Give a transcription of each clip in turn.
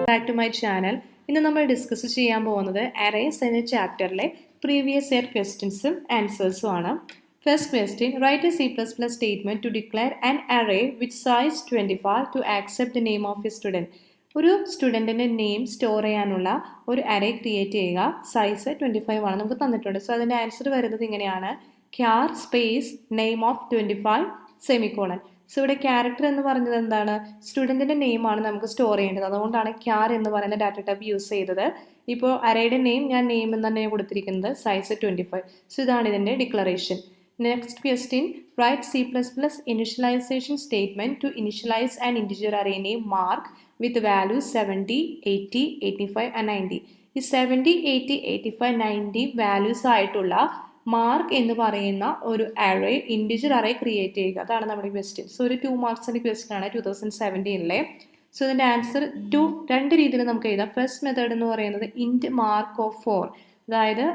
Back to my channel. ഇന്ന് നമ്മൾ discuss ചെയ്യാൻ പോകുന്നത് അറേസ് എന്ന ചാപ്റ്ററിലെ പ്രീവിയസ് ഇയർ ക്വസ്റ്റ്യൻസും ആൻസേഴ്സും ആണ്. First question, write a C++ statement to declare an array with size 25 to accept the name of a student. ഒരു സ്റ്റുഡൻറ്റിൻ്റെ നെയിം സ്റ്റോർ ചെയ്യാനുള്ള ഒരു അറേ ക്രിയേറ്റ് ചെയ്യുക. സൈസ് 25 ആണ് നമുക്ക് തന്നിട്ടുണ്ട്. സോ അതിൻ്റെ ആൻസർ വരുന്നത് ഇങ്ങനെയാണ്: ക്യാർ space name of 25 semicolon. So ഇവിടെ ക്യാരക്ടർ എന്ന് പറഞ്ഞത് എന്താണ്? സ്റ്റുഡൻറ്റിൻ്റെ നെയിമാണ് നമുക്ക് സ്റ്റോർ ചെയ്യേണ്ടത്. അതുകൊണ്ടാണ് ക്യാർ എന്ന് പറയുന്ന ഡാറ്റ ടൈപ്പ് യൂസ് ചെയ്തത്. ഇപ്പോൾ അറേയുടെ നെയിം ഞാൻ നെയിം എന്ന് തന്നെ കൊടുത്തിരിക്കുന്നത്, സൈസ് 25. സോ ഇതാണ് ഇതിൻ്റെ declaration. Next question, write C++ initialization statement to initialize an integer array name mark with values 70, 80, 85 and 90. ഈ 70, 80, 85, 90 വാല്യൂസ് ആയിട്ടുള്ള മാർക്ക് എന്ന് പറയുന്ന ഒരു അറേ, ഇൻറ്റിജർ അറേ ക്രിയേറ്റ് ചെയ്യുക. അതാണ് നമ്മുടെ ക്വസ്റ്റ്യൻ. സോ ഒരു 2 മാർക്സിൻ്റെ ക്വസ്റ്റ്യൻ ആണ് 2017. സോ ഇതിൻ്റെ ആൻസർ രണ്ട് രീതിയിൽ നമുക്ക് എഴുതാം. ഫസ്റ്റ് മെത്തേഡ് എന്ന് പറയുന്നത് ഇൻറ്റ് മാർക്ക് ഓഫ് 4, അതായത്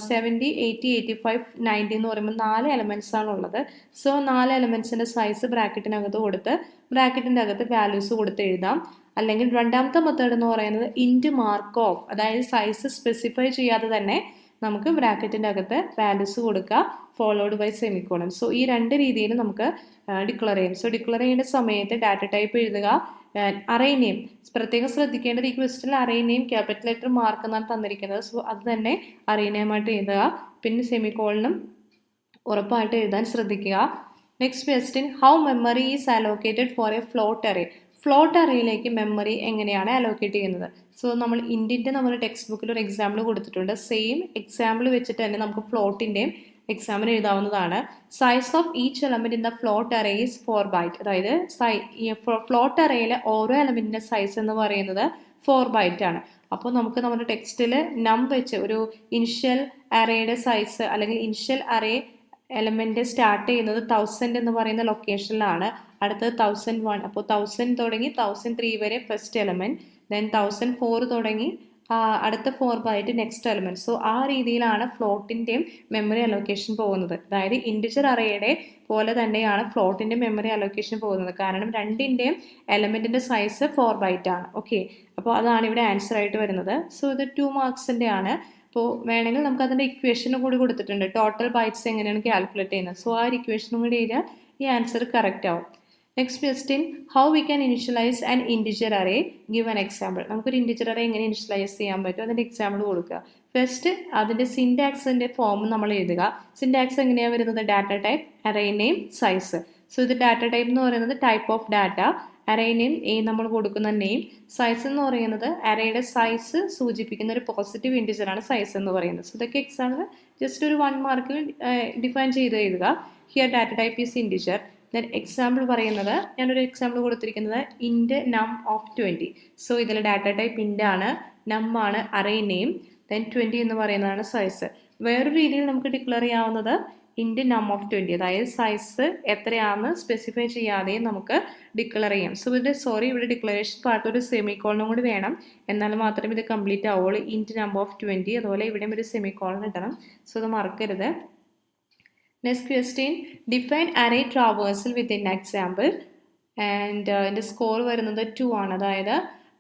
70, 80, 85, 90 എന്ന് പറയുമ്പോൾ 4 എലമെൻറ്റ്സ് ആണുള്ളത്. സോ 4 എലമെൻറ്റ്സിൻ്റെ സൈസ് ബ്രാക്കറ്റിനകത്ത് കൊടുത്ത് ബ്രാക്കറ്റിൻ്റെ അകത്ത് വാല്യൂസ് കൊടുത്ത് എഴുതാം. അല്ലെങ്കിൽ രണ്ടാമത്തെ മെത്തേഡ് എന്ന് പറയുന്നത് ഇൻറ്റ് മാർക്ക് ഓഫ്, അതായത് സൈസ് സ്പെസിഫൈ ചെയ്യാതെ തന്നെ നമുക്ക് ബ്രാക്കറ്റിൻ്റെ അകത്ത് വാല്യൂസ് കൊടുക്കുക, ഫോളോഡ് ബൈ സെമിക്കോളൻ. സോ ഈ രണ്ട് രീതിയിൽ നമുക്ക് ഡിക്ലെയർ ചെയ്യാം. സോ ഡിക്ലെയർ ചെയ്യേണ്ട സമയത്ത് ഡാറ്റ ടൈപ്പ് എഴുതുക. അറേ നെയിം പ്രത്യേകം ശ്രദ്ധിക്കേണ്ടത്, ഈ ക്വസ്റ്റ്യനിൽ array name capital letter mark എന്നാണ് തന്നിരിക്കുന്നത്. സോ അത് തന്നെ അറേ നെയിമായിട്ട് എഴുതുക. പിന്നെ സെമിക്കോളനും ഉറപ്പായിട്ട് എഴുതാൻ ശ്രദ്ധിക്കുക. Next question, how memory is allocated for a float array. Float അറേയിലേക്ക് മെമ്മറി എങ്ങനെയാണ് അലോക്കേറ്റ് ചെയ്യുന്നത്? സോ നമ്മൾ ഇൻറ്റിൻ്റെ നമ്മുടെ ടെക്സ്റ്റ് ബുക്കിൽ ഒരു എക്സാമ്പിൾ കൊടുത്തിട്ടുണ്ട്. സെയിം എക്സാമ്പിൾ വെച്ചിട്ട് തന്നെ നമുക്ക് ഫ്ലോട്ടിൻ്റെയും എക്സാമ്പിൾ എഴുതാവുന്നതാണ്. Size of each element in the float array is 4 byte. അതായത് ഫ്ലോട്ട് അറേയിലെ ഓരോ എലമെൻറ്റിൻ്റെ സൈസ് എന്ന് പറയുന്നത് 4 byte ആണ്. അപ്പോൾ നമുക്ക് നമ്മുടെ ടെക്സ്റ്റിൽ നം വെച്ച് ഒരു ഇനിഷ്യൽ അറേയുടെ സൈസ് അല്ലെങ്കിൽ ഇനിഷ്യൽ അറേ എലമെൻറ്റ് സ്റ്റാർട്ട് ചെയ്യുന്നത് 1000 എന്ന് പറയുന്ന ലൊക്കേഷനിലാണ്. അടുത്തത് 1001. അപ്പോൾ 1000 തുടങ്ങി 1003 വരെ ഫസ്റ്റ് എലമെൻറ്റ്, ദെൻ 1004 തുടങ്ങി അടുത്ത 4 byte നെക്സ്റ്റ് എലമെൻറ്റ്. സോ ആ രീതിയിലാണ് ഫ്ലോട്ടിൻ്റെയും മെമ്മറി അലോക്കേഷൻ പോകുന്നത്. അതായത് ഇൻറ്റിജർ അറേയുടെ പോലെ തന്നെയാണ് ഫ്ലോട്ടിൻ്റെ മെമ്മറി അലോക്കേഷൻ പോകുന്നത്. കാരണം രണ്ടിൻ്റെയും എലമെൻറ്റിൻ്റെ സൈസ് 4 byte ആണ്. ഓക്കെ, അപ്പോൾ അതാണ് ഇവിടെ ആൻസർ ആയിട്ട് വരുന്നത്. സോ ഇത് 2 മാർക്സിൻ്റെ ആണ്. അപ്പോൾ വേണമെങ്കിൽ നമുക്ക് അതിൻ്റെ ഇക്വേഷനും കൂടി കൊടുത്തിട്ടുണ്ട്, ടോട്ടൽ ബൈറ്റ്സ് എങ്ങനെയാണ് കാൽക്കുലേറ്റ് ചെയ്യുന്നത്. സോ ആ ഒരു ഇക്വേഷനും കൂടി എഴുതിയാൽ ഈ ആൻസർ കറക്റ്റ് ആവും. Next question, how we can initialise an integer array, give an example. നമുക്കൊരു ഇൻറ്റിജർ അറേ എങ്ങനെ ഇനിഷ്യലൈസ് ചെയ്യാൻ പറ്റും, അതിൻ്റെ എക്സാമ്പിൾ കൊടുക്കുക. ഫസ്റ്റ് അതിൻ്റെ സിൻടാക്സിൻ്റെ ഫോം നമ്മൾ എഴുതുക. സിൻടാക്സ് എങ്ങനെയാണ് വരുന്നത്? Data type, array name, size. So ഇത് ഡാറ്റ ടൈപ്പ് എന്ന് പറയുന്നത് type of data, array name നമ്മൾ കൊടുക്കുന്ന നെയിം, സൈസ് എന്ന് പറയുന്നത് അറേയുടെ സൈസ് സൂചിപ്പിക്കുന്ന ഒരു പോസിറ്റീവ് ഇൻറ്റിജറാണ് സൈസ് എന്ന് പറയുന്നത്. സോ ഇതൊക്കെ എക്സാമ്പിൾ ജസ്റ്റ് ഒരു 1 മാർക്കിൽ ഡിഫൈൻ ചെയ്ത് എഴുതുക. Here data type is integer. Then example പറയുന്നത്, ഞാനൊരു എക്സാമ്പിൾ കൊടുത്തിരിക്കുന്നത് ഇൻറ്റ് നം ഓഫ് 20. സോ ഇതിൽ ഡാറ്റ ടൈപ്പ് ഇൻറ്റ് ആണ്, നം ആണ് അറേ നെയിം, ദെൻ 20 എന്ന് പറയുന്നതാണ് സൈസ്. വേറൊരു രീതിയിൽ നമുക്ക് ഡിക്ലെയർ ചെയ്യാവുന്നത് ഇൻറ്റ് നം ഓഫ് 20, അതായത് സൈസ് എത്രയാണെന്ന് സ്പെസിഫൈ ചെയ്യാതെ നമുക്ക് ഡിക്ലെയർ ചെയ്യാം. സോ ഇവിടെ ഡിക്ലറേഷൻ പാർട്ട് ഒരു സെമിക്കോളനും കൂടി വേണം, എന്നാൽ മാത്രമേ ഇത് കംപ്ലീറ്റ് ആവുള്ളൂ. ഇൻറ്റ് നമ്പർ ഓഫ് 20, അതുപോലെ ഇവിടെയും ഒരു സെമിക്കോളൻ ഇടണം. സോ ഇത് മറക്കരുത്. Next question, define array traversal with in example. And എൻ്റെ സ്കോർ വരുന്നത് 2 ആണ്. അതായത്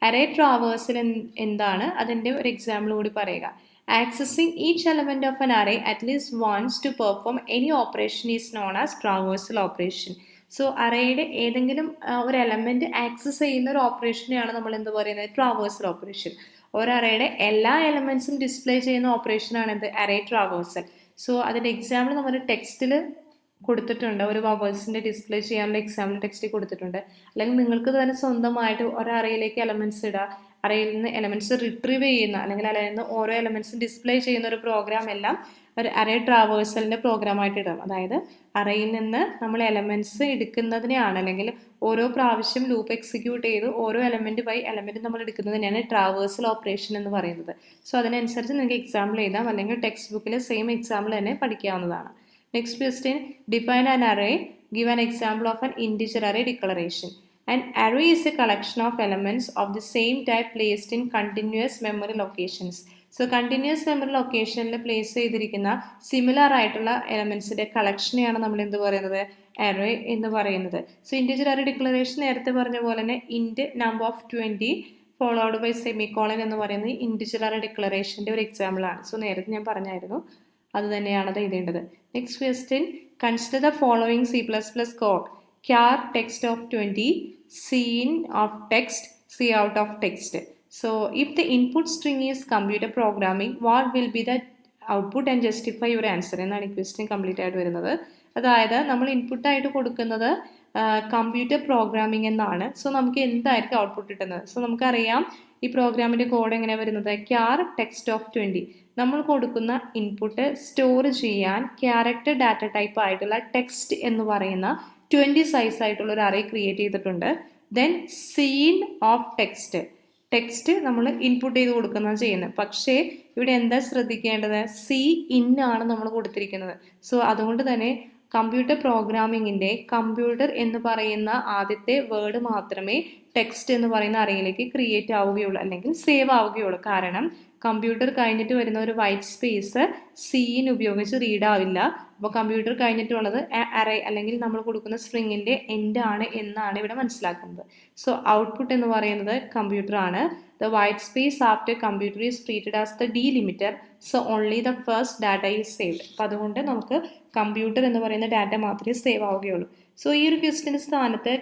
അറേ ട്രാവേഴ്സൽ എന്താണ്, അതിൻ്റെ ഒരു എക്സാമ്പിൾ കൂടി പറയുക. Accessing each element of an array at least once to perform any operation is known as traversal operation. So അറേയുടെ ഏതെങ്കിലും ഒരു എലമെൻറ്റ് ആക്സസ് ചെയ്യുന്ന ഒരു ഓപ്പറേഷനെയാണ് നമ്മൾ എന്ത് പറയുന്നത്? Traversal operation. ഒരു അറേയുടെ എല്ലാ എലമെൻറ്റ്സും ഡിസ്പ്ലേ ചെയ്യുന്ന ഓപ്പറേഷനാണ് എന്ത്? Array traversal. സോ അതിൻ്റെ എക്സാമ്പിൾ നമ്മുടെ ടെക്സ്റ്റിൽ കൊടുത്തിട്ടുണ്ട്. ഒരു വവേഴ്സിൻ്റെ ഡിസ്പ്ലേ ചെയ്യാനുള്ള എക്സാമ്പിൾ ടെക്സ്റ്റിൽ കൊടുത്തിട്ടുണ്ട്. അല്ലെങ്കിൽ നിങ്ങൾക്ക് തന്നെ സ്വന്തമായിട്ട് ഒരു അറേയിലേക്ക് എലമെൻറ്റ്സ് ഇടുക, അറേയിൽ നിന്ന് എലമെൻറ്റ്സ് റിട്രീവ് ചെയ്യുന്ന അല്ലെങ്കിൽ അറേയിൽ നിന്ന് ഓരോ എലമെൻറ്റ്സും ഡിസ്പ്ലേ ചെയ്യുന്ന ഒരു പ്രോഗ്രാം എല്ലാം ഒരു അറേ ട്രാവേഴ്സലിൻ്റെ പ്രോഗ്രാമായിട്ട് ഇടാം. അതായത് അറേയിൽ നിന്ന് നമ്മൾ എലമെൻറ്റ്സ് എടുക്കുന്നതിനെയാണ്, അല്ലെങ്കിൽ ഓരോ പ്രാവശ്യം ലൂപ്പ് എക്സിക്യൂട്ട് ചെയ്ത് ഓരോ എലമെൻറ്റ് ബൈ എലമെൻറ്റ് നമ്മൾ എടുക്കുന്നതിനെയാണ് ട്രാവേഴ്സൽ ഓപ്പറേഷൻ എന്ന് പറയുന്നത്. സോ അതിനനുസരിച്ച് നിങ്ങൾക്ക് എക്സാമ്പിൾ എഴുതാം, അല്ലെങ്കിൽ ടെക്സ്റ്റ് ബുക്കിൽ സെയിം എക്സാമ്പിൾ തന്നെ പഠിക്കാവുന്നതാണ്. Next question, define an array, give an example of an integer array declaration. An array is a collection of elements of the same type placed in continuous memory locations. So continuous memory locationൽ place ചെയ്തിരിക്കുന്ന similar ആയിട്ടുള്ള എലമെൻറ്റ്സിൻ്റെ കളക്ഷനെയാണ് നമ്മൾ എന്ത് പറയുന്നത്? array എന്ന് പറയുന്നത്. So integer array declaration നേരത്തെ പറഞ്ഞ പോലെ തന്നെ int number of 20 followed by semicolon എന്ന് പറയുന്നത് ഇൻഡിജുവൽ ഡിക്ലറേഷൻ്റെ ഒരു എക്സാമ്പിളാണ്. സോ നേരത്തെ ഞാൻ പറഞ്ഞായിരുന്നു, അത് തന്നെയാണ് അത് എഴുതേണ്ടത്. Next question, consider the following C++ code. char text of 20, scene of text, c out of text. So if the input string is computer programming, what will be the output and justify your answer എന്നാണ് ഈ question complete ആയിട്ട് വരുന്നത്. അതായത് നമ്മൾ ഇൻപുട്ടായിട്ട് കൊടുക്കുന്നത് computer programming എന്നാണ്. So നമുക്ക് എന്തായിരിക്കും ഔട്ട്പുട്ട് കിട്ടുന്നത്? സോ നമുക്കറിയാം ഈ പ്രോഗ്രാമിൻ്റെ കോഡ് എങ്ങനെയാണ് വരുന്നത്. char text of 20, നമ്മൾ കൊടുക്കുന്ന ഇൻപുട്ട് സ്റ്റോർ ചെയ്യാൻ ക്യാരക്ടർ ഡാറ്റ ടൈപ്പ് ആയിട്ടുള്ള ടെക്സ്റ്റ് എന്ന് പറയുന്ന 20 സൈസ് ആയിട്ടുള്ള ഒരു അറേ ക്രിയേറ്റ് ചെയ്തിട്ടുണ്ട്. ദെൻ സീൻ ഓഫ് ടെക്സ്റ്റ് നമ്മൾ ഇൻപുട്ട് ചെയ്ത് കൊടുക്കുന്നത് ചെയ്യുന്നത്. പക്ഷേ ഇവിടെ എന്താ ശ്രദ്ധിക്കേണ്ടത്? സി ഇൻ ആണ് നമ്മൾ കൊടുത്തിരിക്കുന്നത്. സോ അതുകൊണ്ട് തന്നെ കമ്പ്യൂട്ടർ പ്രോഗ്രാമിങ്ങിൻ്റെ കമ്പ്യൂട്ടർ എന്ന് പറയുന്ന ആദ്യത്തെ വേർഡ് മാത്രമേ ടെക്സ്റ്റ് എന്ന് പറയുന്ന അറേയിലേക്ക് ക്രിയേറ്റ് ആവുകയുള്ളൂ, അല്ലെങ്കിൽ സേവ് ആവുകയുള്ളൂ. കാരണം കമ്പ്യൂട്ടർ കഴിഞ്ഞിട്ട് വരുന്ന ഒരു വൈറ്റ് സ്പേസ് സീൻ ഉപയോഗിച്ച് റീഡ് ആവില്ല. അപ്പോൾ കമ്പ്യൂട്ടർ കഴിഞ്ഞിട്ടുള്ളത് അറേ അല്ലെങ്കിൽ നമ്മൾ കൊടുക്കുന്ന സ്ട്രിങ്ങിൻ്റെ എൻഡ് ആണ് എന്നാണ് ഇവിടെ മനസ്സിലാക്കുന്നത്. സോ ഔട്ട്പുട്ട് എന്ന് പറയുന്നത് കമ്പ്യൂട്ടർ ആണ്. The white space after computer is treated as the ഡീലിമിറ്റർ, so only the first data is saved. അപ്പോൾ അതുകൊണ്ട് നമുക്ക് കമ്പ്യൂട്ടർ എന്ന് പറയുന്ന ഡാറ്റ മാത്രമേ സേവ് ആവുകയുള്ളൂ. സോ ഈ ഒരു ക്വസ്റ്റിൻ്റെ സ്ഥാനത്ത്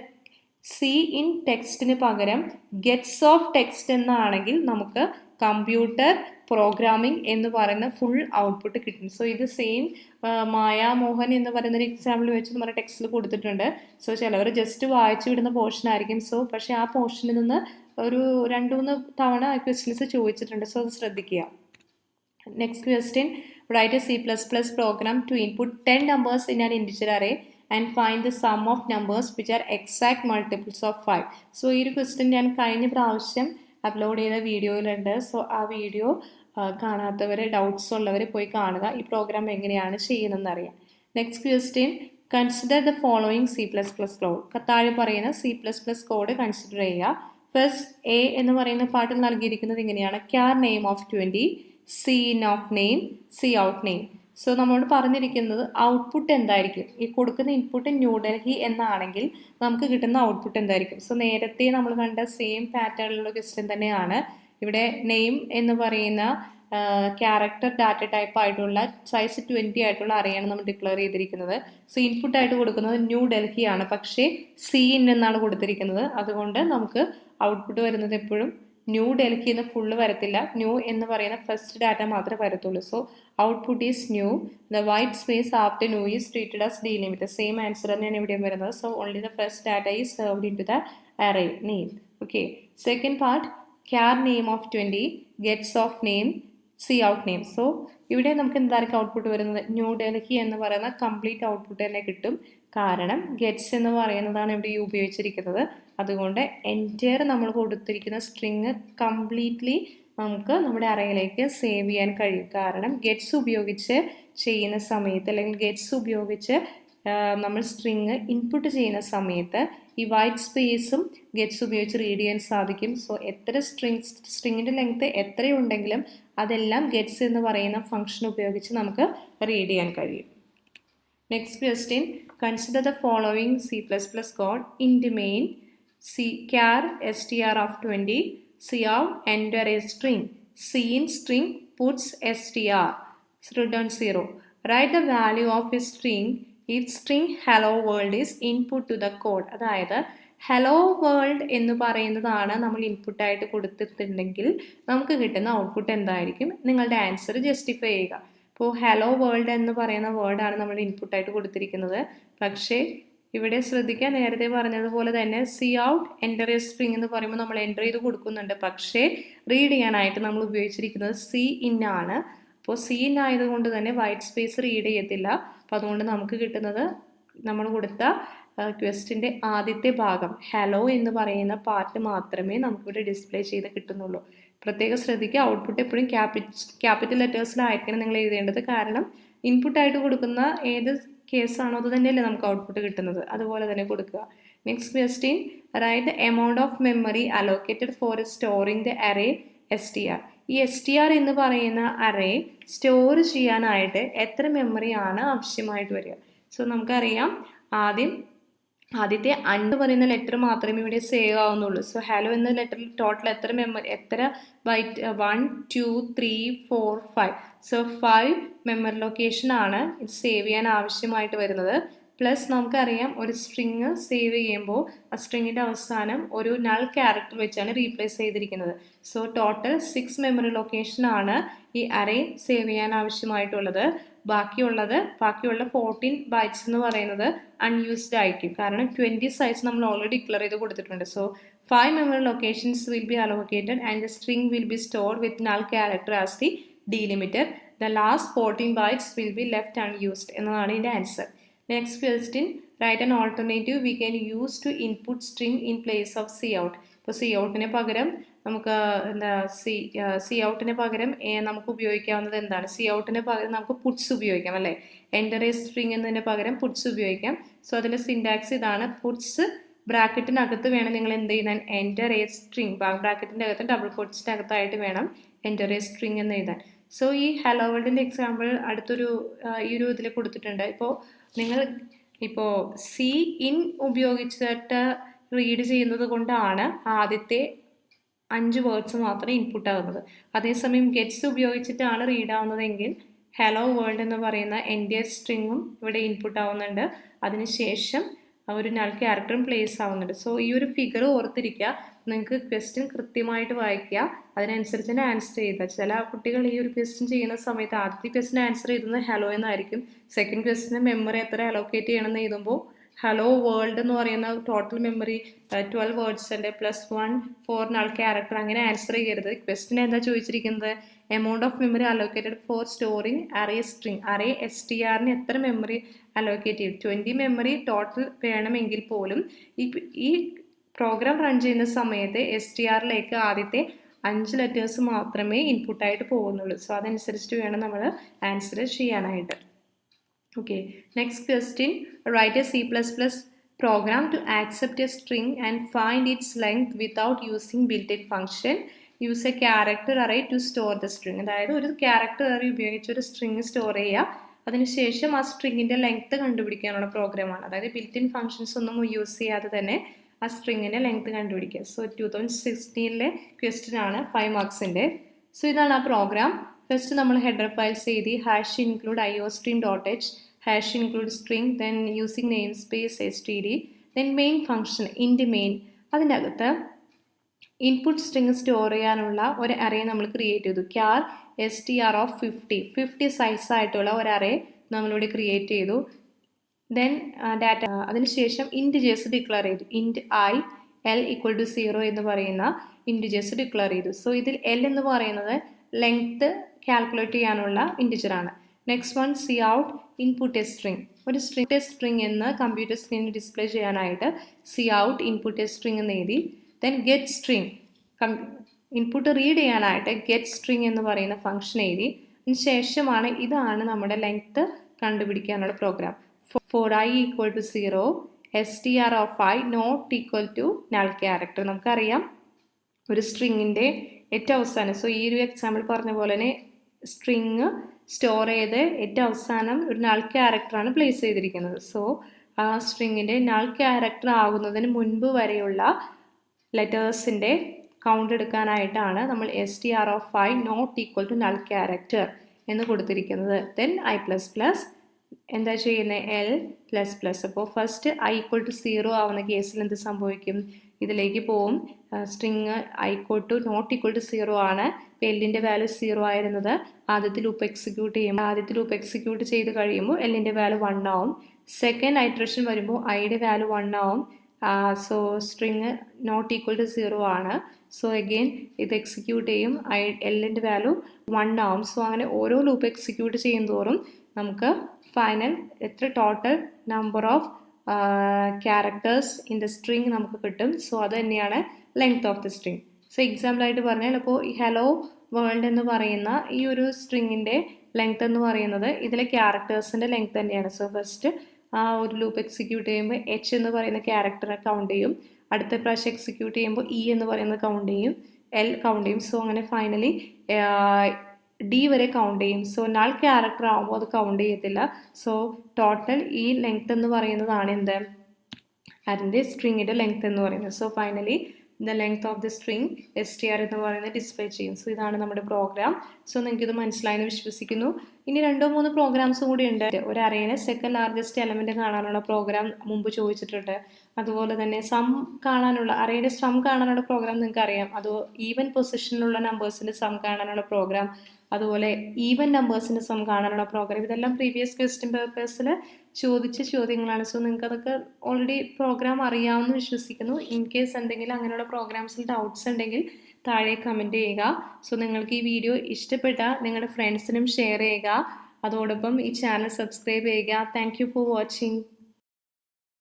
സി ഇൻ ടെക്സ്റ്റിന് പകരം ഗെറ്റ്സ് ഓഫ് ടെക്സ്റ്റ് എന്നാണെങ്കിൽ നമുക്ക് കമ്പ്യൂട്ടർ പ്രോഗ്രാമിംഗ് എന്ന് പറയുന്ന ഫുൾ ഔട്ട്പുട്ട് കിട്ടും. സോ ഇത് സെയിം മായാമോഹൻ എന്ന് പറയുന്ന ഒരു എക്സാമ്പിൾ വെച്ച് നമ്മുടെ ടെക്സ്റ്റിൽ കൊടുത്തിട്ടുണ്ട്. സോ ചിലവർ ജസ്റ്റ് വായിച്ചു വിടുന്ന പോർഷൻ ആയിരിക്കും. സോ പക്ഷേ ആ പോർഷനിൽ നിന്ന് ഒരു 2-3 തവണ ക്വസ്റ്റ്യൻസ് ചോദിച്ചിട്ടുണ്ട്. സോ അത് ശ്രദ്ധിക്കുക. Next question, write a C++ program to input 10 numbers in an integer array and find the sum of numbers which are exact multiples of 5. So ഈ ഒരു ക്വസ്റ്റ്യൻ ഞാൻ കഴിഞ്ഞ പ്രാവശ്യം അപ്ലോഡ് ചെയ്ത വീഡിയോയിലുണ്ട്. സോ ആ വീഡിയോ കാണാത്തവർ, ഡൗട്ട്സ് ഉള്ളവർ പോയി കാണുക. ഈ പ്രോഗ്രാം എങ്ങനെയാണ് ചെയ്യുന്നതെന്ന് അറിയാം. Next question, consider the following C++ code. താഴെ പറയുന്ന C++ കോഡ് കൺസിഡർ ചെയ്യുക. ഫസ്റ്റ് എ എന്ന് പറയുന്ന പാട്ടിൽ നൽകിയിരിക്കുന്നത് ഇങ്ങനെയാണ്: char name of 20, scene of name, c out name. So നമ്മളോട് പറഞ്ഞിരിക്കുന്നത് ഔട്ട്പുട്ട് എന്തായിരിക്കും. ഈ കൊടുക്കുന്ന ഇൻപുട്ട് ന്യൂഡൽഹി എന്നാണെങ്കിൽ നമുക്ക് കിട്ടുന്ന ഔട്ട്പുട്ട് എന്തായിരിക്കും. സോ നേരത്തെ നമ്മൾ കണ്ട സെയിം പാറ്റേണിലുള്ള ക്വസ്റ്റ്യൻ തന്നെയാണ്. ഇവിടെ നെയിം എന്ന് പറയുന്ന ക്യാരക്ടർ ഡാറ്റ ടൈപ്പ് ആയിട്ടുള്ള സൈസ് 20 ആയിട്ടുള്ള അറേയാണ് നമ്മൾ ഡിക്ലെയർ ചെയ്തിരിക്കുന്നത്. സോ ഇൻപുട്ടായിട്ട് കൊടുക്കുന്നത് ന്യൂ ഡൽഹി ആണ്, പക്ഷേ സീൻ എന്നാണ് കൊടുത്തിരിക്കുന്നത്. അതുകൊണ്ട് നമുക്ക് ഔട്ട്പുട്ട് വരുന്നത് എപ്പോഴും ന്യൂ ഡൽഹി എന്ന് ഫുള്ള് വരത്തില്ല, ന്യൂ എന്ന് പറയുന്ന ഫസ്റ്റ് ഡാറ്റ മാത്രമേ വരത്തുള്ളൂ. So output is new. The white space after new is treated as delimited. Same answer തന്നെയാണ് ഇവിടെയും വരുന്നത്. So only the first data is served into the array name. Okay, second part, char name of 20, gets of name, c out name. So ഇവിടെ നമുക്ക് എന്തായിരിക്കും output വരുന്നത്? New Delhi എന്ന് പറയുന്ന complete output തന്നെ കിട്ടും. കാരണം ഗെറ്റ്സ് എന്ന് പറയുന്നതാണ് ഇവിടെ ഉപയോഗിച്ചിരിക്കുന്നത്. അതുകൊണ്ട് എൻറ്റയർ നമ്മൾ കൊടുത്തിരിക്കുന്ന സ്ട്രിങ് കംപ്ലീറ്റ്ലി നമുക്ക് നമ്മുടെ അറേയിലേക്ക് സേവ് ചെയ്യാൻ കഴിയും. കാരണം ഗെറ്റ്സ് ഉപയോഗിച്ച് ചെയ്യുന്ന സമയത്ത്, അല്ലെങ്കിൽ ഗെറ്റ്സ് ഉപയോഗിച്ച് നമ്മൾ സ്ട്രിങ് ഇൻപുട്ട് ചെയ്യുന്ന സമയത്ത് ഈ വൈറ്റ് സ്പേസും ഗെറ്റ്സ് ഉപയോഗിച്ച് റീഡ് ചെയ്യാൻ സാധിക്കും. സോ എത്ര സ്ട്രിങ്ങിൻ്റെ ലെങ്ത് എത്രയുണ്ടെങ്കിലും അതെല്ലാം ഗെറ്റ്സ് എന്ന് പറയുന്ന ഫംഗ്ഷൻ ഉപയോഗിച്ച് നമുക്ക് റീഡ് ചെയ്യാൻ കഴിയും. Next question, consider the following C++ code. int main, char str of 20, cout enter a string, scene string puts str, return 0. Write the value of a string if string hello world is input to the code. അതായത് hello world എന്ന് പറയുന്നതാണ് നമ്മൾ ഇൻപുട്ടായിട്ട് കൊടുത്തിട്ടുണ്ടെങ്കിൽ നമുക്ക് കിട്ടുന്ന output എന്തായിരിക്കും? നിങ്ങളുടെ answer justify ചെയ്യുക. ഇപ്പോൾ ഹലോ വേൾഡ് എന്ന് പറയുന്ന വേർഡാണ് നമ്മൾ ഇൻപുട്ടായിട്ട് കൊടുത്തിരിക്കുന്നത്. പക്ഷേ ഇവിടെ ശ്രദ്ധിക്കുക, നേരത്തെ പറഞ്ഞതുപോലെ തന്നെ C out enter A string എന്ന് പറയുമ്പോൾ നമ്മൾ എൻ്റർ ചെയ്ത് കൊടുക്കുന്നുണ്ട്. പക്ഷേ റീഡ് ചെയ്യാനായിട്ട് നമ്മൾ ഉപയോഗിച്ചിരിക്കുന്നത് സി ഇൻ ആണ്. അപ്പോൾ സി ഇൻ ആയതുകൊണ്ട് തന്നെ വൈറ്റ് സ്പേസ് റീഡ് ചെയ്യത്തില്ല. അപ്പോൾ അതുകൊണ്ട് നമുക്ക് കിട്ടുന്നത് നമ്മൾ കൊടുത്ത ക്വസ്റ്റിൻ്റെ ആദ്യത്തെ ഭാഗം ഹലോ എന്ന് പറയുന്ന പാർട്ട് മാത്രമേ നമുക്കിവിടെ ഡിസ്പ്ലേ ചെയ്ത് കിട്ടുന്നുള്ളൂ. പ്രത്യേകം ശ്രദ്ധിക്കുക, ഔട്ട്പുട്ട് എപ്പോഴും ക്യാപിറ്റൽ ലെറ്റേഴ്സിലായിരിക്കണം നിങ്ങൾ എഴുതേണ്ടത്. കാരണം ഇൻപുട്ടായിട്ട് കൊടുക്കുന്ന ഏത് കേസാണോ അത് തന്നെയല്ലേ നമുക്ക് ഔട്ട്പുട്ട് കിട്ടുന്നത്. അതുപോലെ തന്നെ കൊടുക്കുക. Next question, write the amount of memory allocated four storing the array STR. ഈ STR എന്ന് പറയുന്ന അറേ സ്റ്റോർ ചെയ്യാനായിട്ട് എത്ര മെമ്മറിയാണ് ആവശ്യമായിട്ട് വരിക? സോ നമുക്കറിയാം, ആദ്യം ആദ്യത്തെ 5 പറയുന്ന ലെറ്റർ മാത്രമേ ഇവിടെ സേവ് ആവുന്നുള്ളൂ. സോ ഹലോ എന്ന ലെറ്ററിൽ ടോട്ടൽ എത്ര ബൈറ്റ് 1 2 3 4 5. സോ 5 മെമ്മറി ലൊക്കേഷൻ ആണ് ഇത് സേവ് ചെയ്യാൻ ആവശ്യമായിട്ട് വരുന്നത്. പ്ലസ് നമുക്കറിയാം ഒരു സ്ട്രിങ് സേവ് ചെയ്യുമ്പോൾ ആ സ്ട്രിങ്ങിൻ്റെ അവസാനം ഒരു നൾ ക്യാരക്ടർ വെച്ചാണ് റീപ്ലേസ് ചെയ്തിരിക്കുന്നത്. സോ ടോട്ടൽ 6 മെമ്മറി ലൊക്കേഷൻ ആണ് ഈ അറേ സേവ് ചെയ്യാൻ ആവശ്യമായിട്ടുള്ളത്. ബാക്കിയുള്ള 14 ബൈറ്റ്സ് എന്ന് പറയുന്നത് അൺയൂസ്ഡ് ആയിരിക്കും. കാരണം 20 സൈസ് നമ്മൾ ഓൾറെഡി ഡിക്ലെയർ ചെയ്ത് കൊടുത്തിട്ടുണ്ട്. So 5 memory locations will be allocated and the string will be stored with null character as the delimiter. The last 14 bytes will be left unused എന്നതാണ് ഇതിൻ്റെ answer. Next question, write an alternative we can use to input string in place of C out. ഇപ്പോൾ C ഔട്ടിന് പകരം നമുക്ക് C ഔട്ടിന് പകരം നമുക്ക് ഉപയോഗിക്കാവുന്നത് എന്താണ്? സി ഔട്ടിന് പകരം നമുക്ക് പുട്സ് ഉപയോഗിക്കാം അല്ലേ? എൻ്റർ എ സ്ട്രിംഗ് എന്നതിന് പകരം പുട്സ് ഉപയോഗിക്കാം. സോ അതിൻ്റെ സിൻടാക്സ് ഇതാണ്. പുട്സ് ബ്രാക്കറ്റിനകത്ത് വേണം നിങ്ങൾ എന്ത് ചെയ്യുന്നത്? എൻ്റർ എ സ്ട്രിംഗ്, ബ്രാക്കറ്റിൻ്റെ അകത്ത് ഡബിൾ കോട്ട്സിൻ്റെ അകത്തായിട്ട് വേണം എൻ്റർ എ സ്ട്രിംഗ് എന്ന് എഴുതാൻ. സോ ഈ ഹലോ വേൾഡിൻ്റെ എക്സാമ്പിൾ അടുത്തൊരു ഈ ഒരു ഇതിൽ കൊടുത്തിട്ടുണ്ട്. നിങ്ങൾ സി ഇൻ ഉപയോഗിച്ചിട്ട് റീഡ് ചെയ്യുന്നത് കൊണ്ടാണ് ആദ്യത്തെ 5 വേർഡ്സ് മാത്രമേ ഇൻപുട്ട് ആകുന്നത്. അതേസമയം ഗെറ്റ്സ് ഉപയോഗിച്ചിട്ടാണ് റീഡ് ആവുന്നതെങ്കിൽ ഹലോ വേൾഡ് എന്ന് പറയുന്ന എൻ്റെ സ്ട്രിങ്ങും ഇവിടെ ഇൻപുട്ട് ആവുന്നുണ്ട്. അതിനുശേഷം ഒരു നൾ ക്യാരക്ടറും പ്ലേസ് ആവുന്നുണ്ട്. സോ ഈ ഒരു ഫിഗർ ഓർത്തിരിക്കുക. നിങ്ങൾക്ക് ക്വസ്റ്റ്യൻ കൃത്യമായിട്ട് വായിക്കുക, അതിനനുസരിച്ച് തന്നെ ആൻസർ ചെയ്യുക. ചില കുട്ടികൾ ഈ ഒരു ക്വസ്റ്റ്യൻ ചെയ്യുന്ന സമയത്ത് ആദ്യത്തെ ക്വസ്റ്റ്യൻ ആൻസർ ചെയ്യുന്നത് ഹലോ എന്നായിരിക്കും. സെക്കൻഡ് ക്വസ്റ്റ്യന് മെമ്മറി എത്ര അലോക്കേറ്റ് ചെയ്യണമെന്ന് എഴുതുമ്പോൾ ഹലോ വേൾഡ് എന്ന് പറയുന്ന ടോട്ടൽ മെമ്മറി 12 വേർഡ്സ് ഉണ്ട്, +1 ഫോർ നൾ ക്യാരക്ടർ, അങ്ങനെ ആൻസർ ചെയ്യരുത്. ക്വസ്റ്റ്യൻ എന്താ ചോദിച്ചിരിക്കുന്നത്? Amount of memory allocated for storing array string. Array STRന് എത്ര മെമ്മറി അലോക്കേറ്റ് ചെയ്യും? 20 മെമ്മറി ടോട്ടൽ വേണമെങ്കിൽ പോലും ഈ പ്രോഗ്രാം റൺ ചെയ്യുന്ന സമയത്ത് STRലേക്ക് ആദ്യത്തെ 5 ലെറ്റേഴ്സ് മാത്രമേ ഇൻപുട്ടായിട്ട് പോകുന്നുള്ളൂ. സോ അതനുസരിച്ചിട്ട് വേണം നമ്മൾ ആൻസർ ചെയ്യാനായിട്ട്. Okay, next question, write a C++ program to accept a string and find its length without using built-in function. Use a character array to store the string. അതായത് ഒരു ക്യാരക്ടർ array ഉപയോഗിച്ച് ഒരു string store ചെയ്യുക, അതിനുശേഷം ആ സ്ട്രിങ്ങിൻ്റെ length കണ്ടുപിടിക്കാനുള്ള പ്രോഗ്രാമാണ്. അതായത് ബിൽറ്റ് ഇൻ ഫങ്ഷൻസ് ഒന്നും യൂസ് ചെയ്യാതെ തന്നെ ആ സ്ട്രിങ്ങിൻ്റെ ലെങ്ത് കണ്ടുപിടിക്കുക. സോ 2016 ക്വസ്റ്റ്യൻ ആണ്, 5 മാർക്സിൻ്റെ. സോ ഇതാണ് ആ പ്രോഗ്രാം. ഫസ്റ്റ് നമ്മൾ ഹെഡർ ഫയൽസ് എഴുതി, #include iostream.h, #include string, then using namespace std, then main function int main. അതിൻ്റെ അകത്ത് ഇൻപുട്ട് സ്ട്രിങ് സ്റ്റോർ ചെയ്യാനുള്ള ഒരു അറേ നമ്മൾ ക്രിയേറ്റ് ചെയ്തു. char str of 50 സൈസ് ആയിട്ടുള്ള ഒരു അറേ നമ്മളിവിടെ ക്രിയേറ്റ് ചെയ്തു. ദെൻ ഡാറ്റ, അതിനുശേഷം ഇൻറ്റിജേഴ്സ് ഡിക്ലെയർ ചെയ്തു. ഇൻറ്റ് I L = 0 എന്ന് പറയുന്ന ഇൻറ്റിജേഴ്സ് ഡിക്ലെയർ ചെയ്തു. സോ ഇതിൽ L എന്ന് പറയുന്നത് ലെങ്ത് കാൽക്കുലേറ്റ് ചെയ്യാനുള്ള ഇൻറ്റിജറാണ്. Next one, C out input a string. ഒരു സ്ട്രിങ് എന്ന് കമ്പ്യൂട്ടർ സ്ക്രീനിൽ ഡിസ്പ്ലേ ചെയ്യാനായിട്ട് C out input a string എന്ന് എഴുതി. Then get string, input read ചെയ്യാനായിട്ട് ഗെറ്റ് സ്ട്രിങ് എന്ന് പറയുന്ന ഫംഗ്ഷൻ എഴുതി. അതിന് ശേഷമാണ് ഇതാണ് നമ്മുടെ ലെങ്ത് കണ്ടുപിടിക്കാനുള്ള programme. for I = 0, str of I not equal to null character. നമുക്കറിയാം ഒരു സ്ട്രിങ്ങിൻ്റെ ഏറ്റവും അവസാനം, സോ ഈ ഒരു എക്സാമ്പിൾ പറഞ്ഞ പോലെ തന്നെ സ്ട്രിങ് സ്റ്റോർ ചെയ്ത് ഏറ്റവും അവസാനം ഒരു നൾ ക്യാരക്ടറാണ് പ്ലേസ് ചെയ്തിരിക്കുന്നത്. സോ ആ സ്ട്രിങ്ങിൻ്റെ നൾ ക്യാരക്ടർ ആകുന്നതിന് മുൻപ് വരെയുള്ള ലെറ്റേഴ്സിൻ്റെ കൗണ്ട് എടുക്കാനായിട്ടാണ് നമ്മൾ str of I not equal to null character എന്ന് കൊടുത്തിരിക്കുന്നത്. ദെൻ I++ എന്താ ചെയ്യുന്നത്? L++. അപ്പോൾ ഫസ്റ്റ് I = 0 ആവുന്ന കേസിൽ എന്ത് സംഭവിക്കും? ഇതിലേക്ക് പോവും. String I not equal to 0 ആണ്. എല്ലിൻ്റെ വാല്യൂ 0 ആയിരുന്നത് ആദ്യത്തെ ലൂപ്പ് എക്സിക്യൂട്ട് ചെയ്ത് കഴിയുമ്പോൾ എല്ലിൻ്റെ വാല്യൂ 1 ആവും. സെക്കൻഡ് ഐറ്ററേഷൻ വരുമ്പോൾ ഐയുടെ വാല്യൂ 1 ആവും. So string not equal to 0 ആണ്. സോ അഗെയിൻ ഇത് എക്സിക്യൂട്ട് ചെയ്യും, എല്ലിൻ്റെ വാല്യൂ 1 ആവും. സോ അങ്ങനെ ഓരോ ലൂപ്പ് എക്സിക്യൂട്ട് ചെയ്യും തോറും നമുക്ക് ഫൈനൽ എത്ര total number of characters in the string നമുക്ക് കിട്ടും. സോ അത് തന്നെയാണ് length of the string. So എക്സാമ്പിളായിട്ട് പറഞ്ഞാൽ അപ്പോൾ ഈ ഹലോ വേൾഡ് എന്ന് പറയുന്ന ഈ ഒരു സ്ട്രിങ്ങിൻ്റെ ലെങ്ത് എന്ന് പറയുന്നത് ഇതിലെ ക്യാരക്ടേഴ്സിൻ്റെ ലെങ്ത് തന്നെയാണ്. സോ ഫസ്റ്റ് ആ ഒരു ലൂപ്പ് എക്സിക്യൂട്ട് ചെയ്യുമ്പോൾ H എന്ന് പറയുന്ന ക്യാരക്ടറെ കൗണ്ട് ചെയ്യും. അടുത്ത പ്രാവശ്യം എക്സിക്യൂട്ട് ചെയ്യുമ്പോൾ E എന്ന് പറയുന്നത് കൗണ്ട് ചെയ്യും, L കൗണ്ട് ചെയ്യും. സോ അങ്ങനെ ഫൈനലി D വരെ കൗണ്ട് ചെയ്യും. സോ നൾ ക്യാരക്ടർ ആകുമ്പോൾ അത് കൗണ്ട് ചെയ്യത്തില്ല. സോ ടോട്ടൽ ഈ ലെങ്ത് എന്ന് പറയുന്നതാണ് എന്ത്? അതിൻ്റെ സ്ട്രിങ്ങിൻ്റെ ലെങ്ത് എന്ന് പറയുന്നത്. So finally the length of the string str എന്ന് പറയുന്നത് ഡിസ്പ്ലേ ചെയ്യും. സോ ഇതാണ് നമ്മുടെ പ്രോഗ്രാം. സോ നിങ്ങൾക്കിത് മനസ്സിലായെന്ന് വിശ്വസിക്കുന്നു. ഇനി 2-3 പ്രോഗ്രാംസ് കൂടി ഉണ്ട്. ഒരു അറേനെ സെക്കൻഡ് ലാർജസ്റ്റ് എലമെൻറ്റ് കാണാനുള്ള പ്രോഗ്രാം മുമ്പ് ചോദിച്ചിട്ടുണ്ട്. അതുപോലെ തന്നെ സം കാണാനുള്ള അറേയുടെ സം കാണാനുള്ള പ്രോഗ്രാം നിങ്ങൾക്ക് അറിയാം. അത് ഈവൻ പൊസിഷനിലുള്ള നമ്പേഴ്സിൻ്റെ സം കാണാനുള്ള പ്രോഗ്രാം, അതുപോലെ ഈവൻ നമ്പേഴ്സിൻ്റെ സം കാണാനുള്ള പ്രോഗ്രാം. ഇതെല്ലാം പ്രീവിയസ് ക്വസ്റ്റ്യൻ പേപ്പേഴ്സിൽ ചോദിച്ച ചോദ്യങ്ങളാണ്. സോ നിങ്ങൾക്ക് അതൊക്കെ ഓൾറെഡി പ്രോഗ്രാം അറിയാമെന്ന് വിശ്വസിക്കുന്നു. ഇൻ കേസ് എന്തെങ്കിലും അങ്ങനെയുള്ള പ്രോഗ്രാംസിൽ ഡൗട്ട്സ് ഉണ്ടെങ്കിൽ താഴെ കമൻറ്റ് ചെയ്യുക. സോ നിങ്ങൾക്ക് ഈ വീഡിയോ ഇഷ്ടപ്പെട്ടാൽ നിങ്ങളുടെ ഫ്രണ്ട്സിനും ഷെയർ ചെയ്യുക. അതോടൊപ്പം ഈ ചാനൽ സബ്സ്ക്രൈബ് ചെയ്യുക. Thank you for watching.